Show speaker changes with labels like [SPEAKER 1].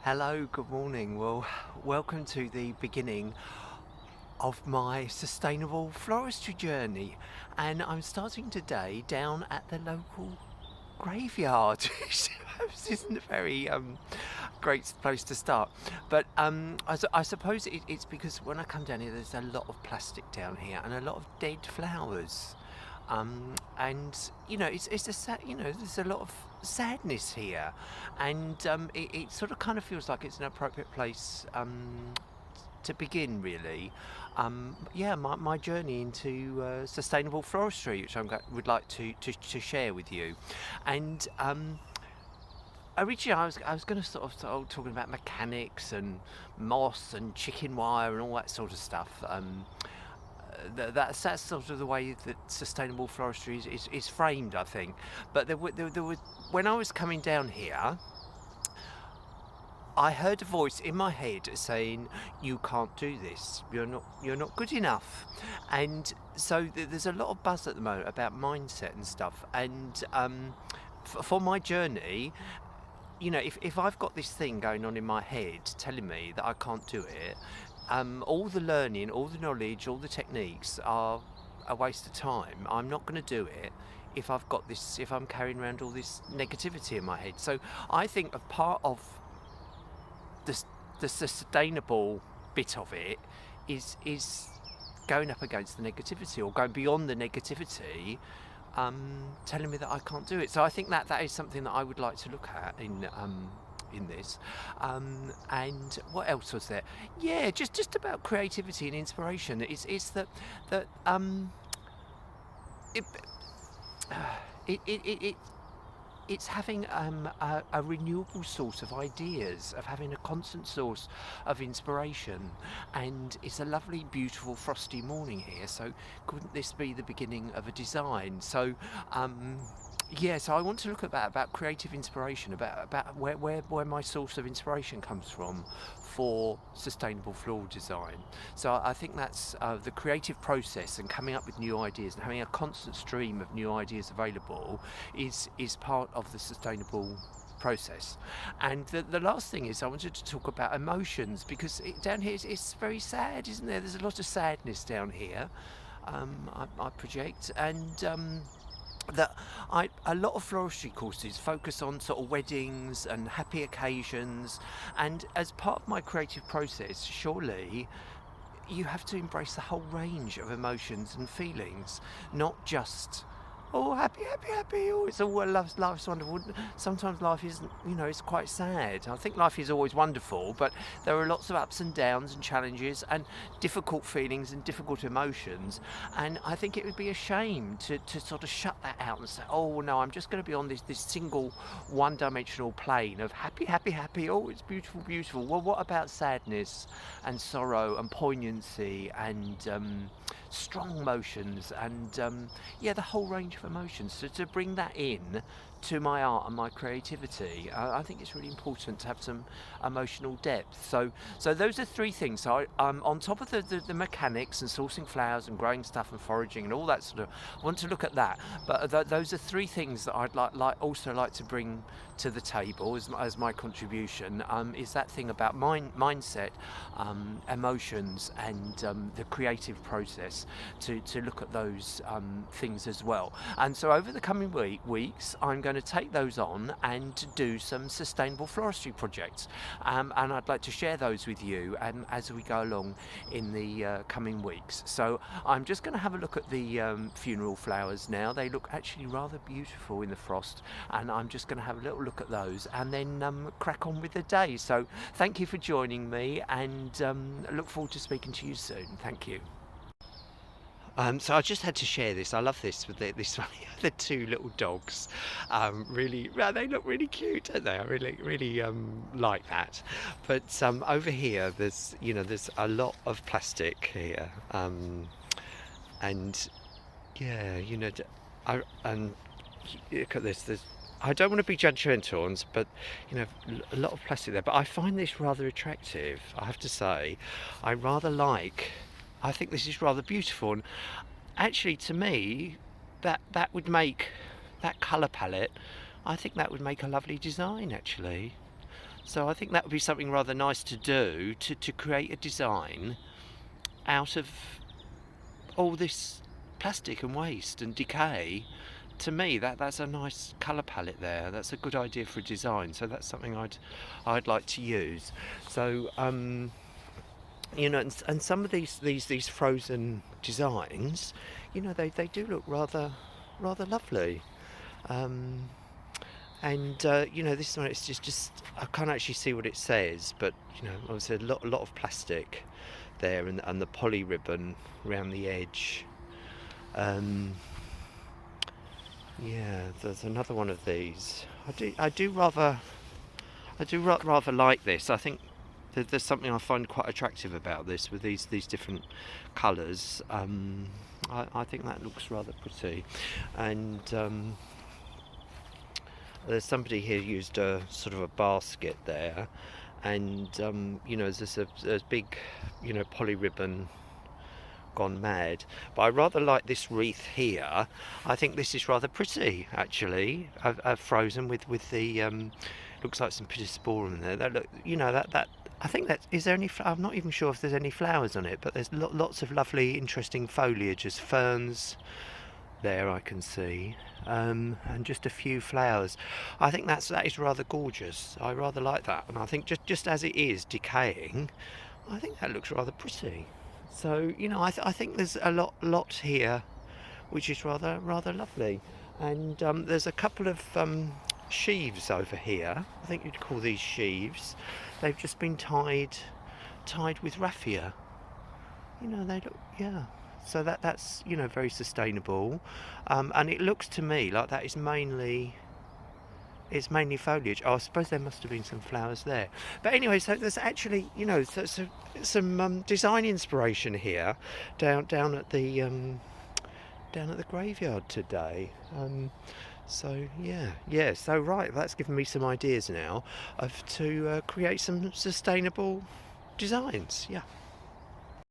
[SPEAKER 1] Hello, good morning. Well, welcome to the beginning of my sustainable floristry journey. And I'm starting today down at the local graveyard, which isn't a very great place to start. But I suppose it's because when I come down here, there's a lot of plastic down here and a lot of dead flowers. And it's a sad, there's a lot of sadness here, and it sort of kind of feels like it's an appropriate place to begin, really. Yeah, my journey into sustainable floristry, which would like to share with you. And originally, I was going to sort of talking about mechanics and moss and chicken wire and all that sort of stuff. That's sort of the way that sustainable floristry is framed, I think. But there were when I was coming down here, I heard a voice in my head saying, "You can't do this. You're not good enough." And so there's a lot of buzz at the moment about mindset and stuff. And for my journey, if I've got this thing going on in my head telling me that I can't do it, all the learning, all the knowledge, all the techniques are a waste of time. I'm not going to do it if I'm carrying around all this negativity in my head. So I think a part of the, the sustainable bit of it is going up against the negativity or going beyond the negativity, telling me that I can't do it. So I think that is something that I would like to look at in this. And what else was there? Yeah, just about creativity and inspiration. It's that it, it, it, it, it it's having a renewable source of ideas, of having a constant source of inspiration. And it's a lovely, beautiful, frosty morning here, so couldn't this be the beginning of a design? So yeah, so I want to look at that, about creative inspiration, about where my source of inspiration comes from for sustainable floral design. So I think that's the creative process, and coming up with new ideas and having a constant stream of new ideas available is part of the sustainable process. And the last thing is I wanted to talk about emotions, because down here it's very sad, isn't there? There's a lot of sadness down here. I project, and that a lot of floristry courses focus on sort of weddings and happy occasions, and as part of my creative process, surely you have to embrace the whole range of emotions and feelings, not just oh, happy, happy, happy. Oh, it's all well, life's wonderful. Sometimes life isn't, it's quite sad. I think life is always wonderful, but there are lots of ups and downs and challenges and difficult feelings and difficult emotions. And I think it would be a shame to sort of shut that out and say, oh no, I'm just going to be on this single one-dimensional plane of happy, happy, happy. Oh, it's beautiful, beautiful. Well, what about sadness and sorrow and poignancy and strong emotions and yeah, the whole range of emotions. So to bring that in to my art and my creativity, I think it's really important to have some emotional depth. So those are three things. So on top of the mechanics and sourcing flowers and growing stuff and foraging and all that sort of, I want to look at that. But those are three things that I'd also like to bring to the table as my contribution, is that thing about mindset, emotions, and the creative process, to look at those things as well. And so over the coming weeks, I'm going to take those on and do some sustainable floristry projects, and I'd like to share those with you as we go along in the coming weeks. So I'm just going to have a look at the funeral flowers now. They look actually rather beautiful in the frost, and I'm just going to have a little look at those and then crack on with the day. So thank you for joining me, and look forward to speaking to you soon. Thank you. So I just had to share this. I love this with the two little dogs. Really, well, they look really cute, don't they? I really like that. But over here, there's a lot of plastic here, and yeah, and look at this. I don't want to be judgmental, but a lot of plastic there. But I find this rather attractive, I have to say. I think this is rather beautiful, and actually, to me, that would make that colour palette. I think that would make a lovely design, actually. So I think that would be something rather nice to do, to create a design out of all this plastic and waste and decay. To me, that's a nice colour palette there. That's a good idea for a design. So that's something I'd like to use. So and some of these frozen designs, they do look rather lovely. Um, and this one, it's just I can't actually see what it says, but obviously a lot of plastic there, and the poly ribbon around the edge. Yeah, there's another one of these. I do rather like this. I think there's something I find quite attractive about this, with these different colours. I think that looks rather pretty, and there's somebody here used a sort of a basket there, and there's a big poly ribbon gone mad. But I rather like this wreath here. I think this is rather pretty, actually. I've frozen with the looks like some pittosporum in there. That look, that I think that is there any. I'm not even sure if there's any flowers on it, but there's lots of lovely, interesting foliage as ferns. There I can see, and just a few flowers. I think that is rather gorgeous. I rather like that, and I think just as it is decaying, I think that looks rather pretty. So I think there's a lot here, which is rather lovely, and there's a couple of sheaves over here. I think you'd call these sheaves. They've just been tied with raffia. They look, yeah. So that's very sustainable, and it looks to me like that is mainly. It's mainly foliage. Oh, I suppose there must have been some flowers there. But anyway, so there's actually, some design inspiration here down at the graveyard today. So yeah. So right, that's given me some ideas now to create some sustainable designs. Yeah.